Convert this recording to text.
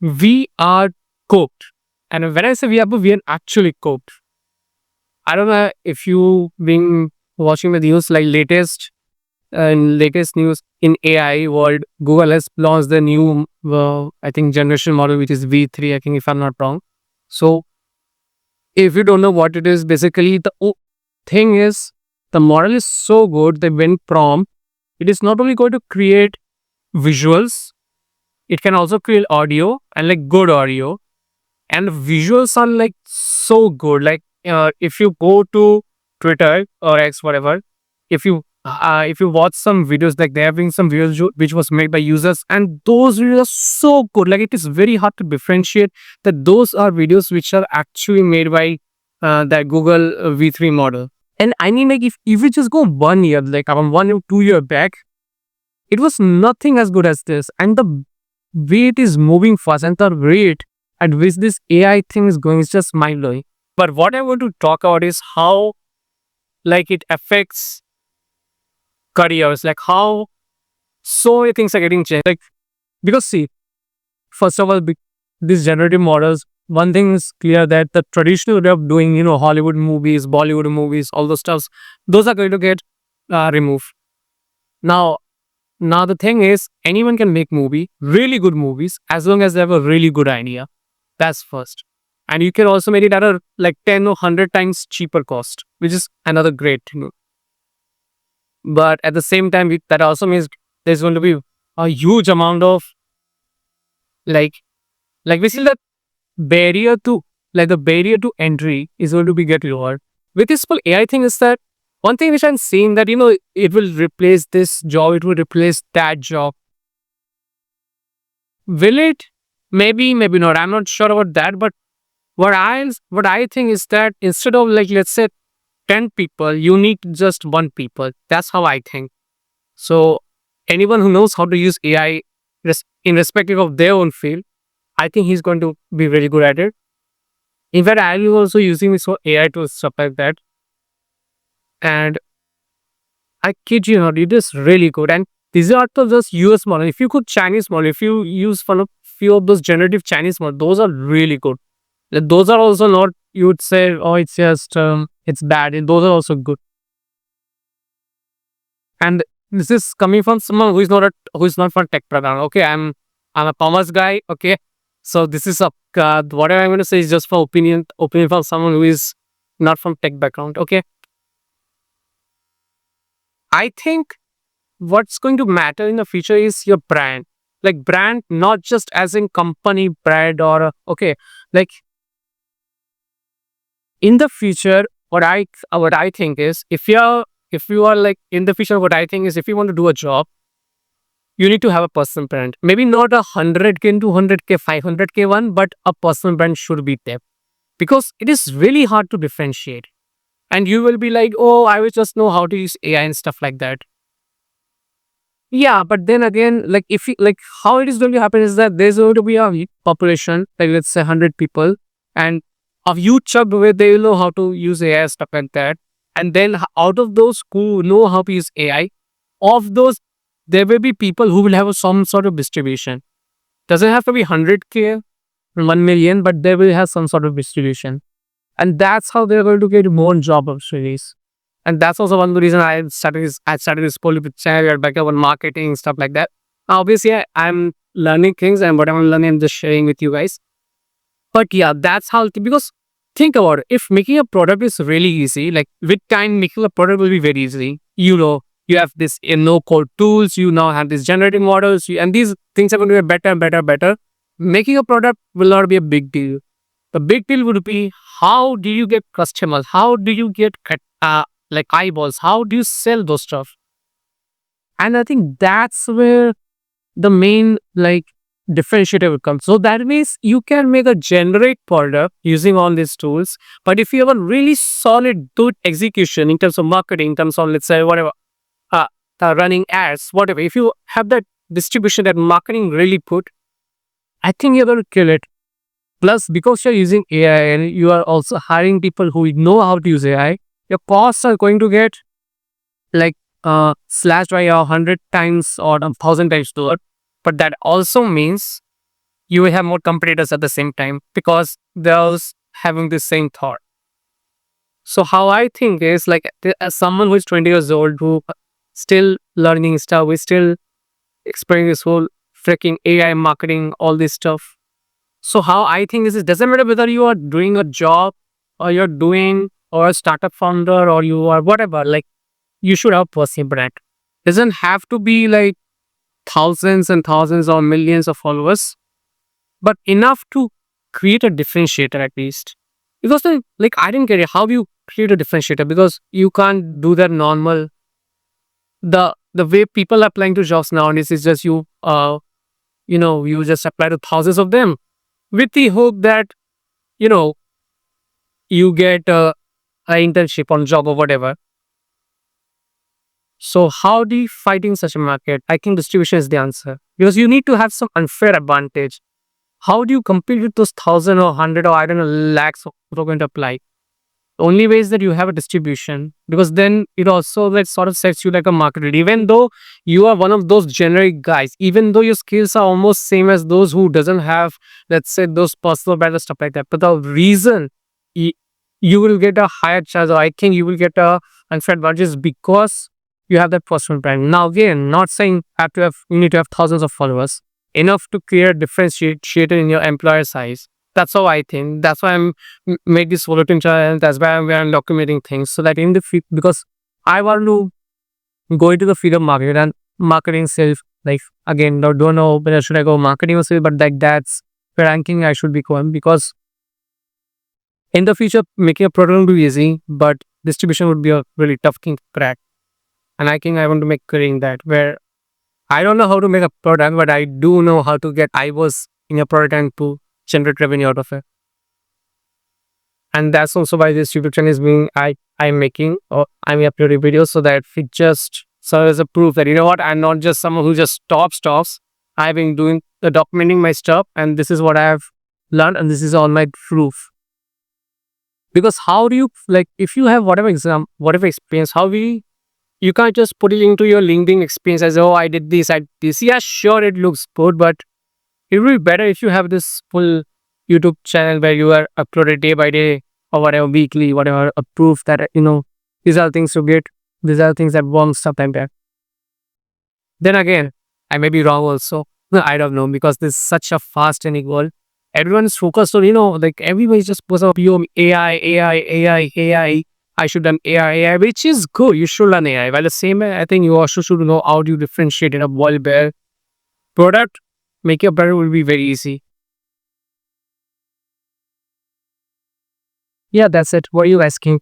we are cooked. And when I say we are actually cooked. I don't know if you been watching the news like latest news in AI world. Google has launched the new, I think, generation model, which is V3. I think, if I'm not wrong. So, if you don't know what it is, basically thing is the model is so good that when prompt, it is not only going to create visuals, it can also create audio and like good audio, and the visuals are like so good. Like if you go to Twitter or X, whatever, if you watch some videos, like there have been some videos which was made by users, and those videos are so good. Like it is very hard to differentiate that those are videos which are actually made by that Google V3 model. And I mean, like if you just go 1 year, like around 1 or 2 year back, it was nothing as good as this. And the way it is moving fast and the rate at which this AI thing is going is just mind blowing. But what I want to talk about is how like it affects careers, like how so many things are getting changed. Like because see, first of all, these generative models, one thing is clear that the traditional way of doing, Hollywood movies, Bollywood movies, all those stuffs, those are going to get removed. Now, now the thing is, anyone can make really good movies, as long as they have a really good idea. That's first. And you can also make it at a like 10 or 100 times cheaper cost, which is another great thing. But at the same time, that also means there's going to be a huge amount of like basically barrier to the barrier to entry is going to be get lower. With this whole AI thing is that one thing which I'm seeing that it will replace this job, it will replace that job. Will it? Maybe, maybe not. I'm not sure about that. But what I think is that instead of like let's say 10 people, you need just one people. That's how I think. So anyone who knows how to use AI in respective of their own field, I think he's going to be very good at it. In fact, I am also using this for AI tools, stuff like that. And I kid you not, it is really good. And these are not just US model. If you could Chinese model, if you use one of few of those generative Chinese models, those are really good. Like, those are also not, you would say, oh, it's just, it's bad. And those are also good. And this is coming from someone who is not from tech background. Okay, I'm a commerce guy. Okay, so this is a whatever I'm going to say is just for opinion from someone who is not from tech background. Okay, I think what's going to matter in the future is your brand. Like brand, not just as in company brand or okay, like in the future, what I think is if you are like in the future, what I think is if you want to do a job, you need to have a personal brand. Maybe not 100K, 200K, 500K one, but a personal brand should be there because it is really hard to differentiate. And you will be like, oh, I will just know how to use AI and stuff like that. Yeah, but then again, like if you like how it is going to happen is that there's going to be a population, like let's say 100 people, and a huge chunk of it they will know how to use AI stuff like that. And then out of those who know how to use AI, of those there will be people who will have some sort of distribution. Doesn't have to be 100K, 1 million, but they will have some sort of distribution, and that's how they're going to get more job opportunities. And that's also one of the reason I started this Polypid channel back on marketing stuff like that. Obviously, I'm learning things, and whatever I'm learning, I'm just sharing with you guys. But yeah, that's how because think about it. If making a product is really easy, like with time, making a product will be very easy. You have this no code tools. You now have these generating models, and these things are going to get better and better, better. Making a product will not be a big deal. The big deal would be how do you get customers? How do you get like eyeballs? How do you sell those stuff? And I think that's where the main like differentiator will come. So that means you can make a generic product using all these tools. But if you have a really solid, good execution in terms of marketing, in terms of let's say whatever, uh, running ads, whatever, if you have that distribution, that marketing really put, I think you're going to kill it. Plus, because you're using AI and you are also hiring people who know how to use AI, your costs are going to get like slashed by 100 times or 1,000 times lower. But that also means you will have more competitors at the same time because they're having the same thought. So how I think is like as someone who is 20 years old who still learning stuff, we still experiencing this whole freaking AI marketing, all this stuff. So how I think is it doesn't matter whether you are doing a job or you're doing or a startup founder or you are whatever, like you should have personal brand. Doesn't have to be like thousands and thousands or millions of followers, but enough to create a differentiator at least. Because then, like I didn't get it. How do you create a differentiator? Because you can't do that normal. The way people are applying to jobs nowadays is just you just apply to thousands of them with the hope that you know you get an internship on job or whatever. So how do you fight in such a market? I think distribution is the answer because you need to have some unfair advantage. How do you compete with those thousand or hundred or I don't know lakhs of people going to apply? The only way is that you have a distribution because then it also like sort of sets you like a market. Even though you are one of those generic guys, even though your skills are almost same as those who doesn't have, let's say, those personal brand or stuff like that. But the reason y- you will get a higher chance, or I think you will get a unfair advantage is because you have that personal brand. Now again, not saying you need to have thousands of followers, enough to create a differentiator in your employer size. That's how I think. That's why make this volatility channel. That's why I'm documenting things so that in the because I want to go into the freedom market and marketing sales. Like again, don't know whether should I go marketing or sales, but like that's the ranking I should be going because in the future making a product will be easy, but distribution would be a really tough thing to crack. And I think I want to make creating that where I don't know how to make a product, but I do know how to get eyeballs in a product and to generate revenue out of it. And that's also why this YouTube channel is being I'm making or I'm uploading videos so that it just serves as a proof that you know what, I'm not just someone who just stops. I've been doing documenting my stuff and this is what I have learned and this is all my proof. Because how do you like if you have whatever experience, you can't just put it into your LinkedIn experience as oh I did this, I did this. Yeah, sure it looks good, but it will be better if you have this full YouTube channel where you are uploaded day by day or whatever, weekly, whatever, a proof that, these are things to get, these are things that won't stuff like that. Then again, I may be wrong also. I don't know because this is such a fast changing world. Everyone is focused on, like everybody's just post up your AI. I should learn AI, which is good. You should learn AI. While the same way, I think you also should know how do you differentiate in a world where product, make your product will be very easy. Yeah, that's it. What are you asking?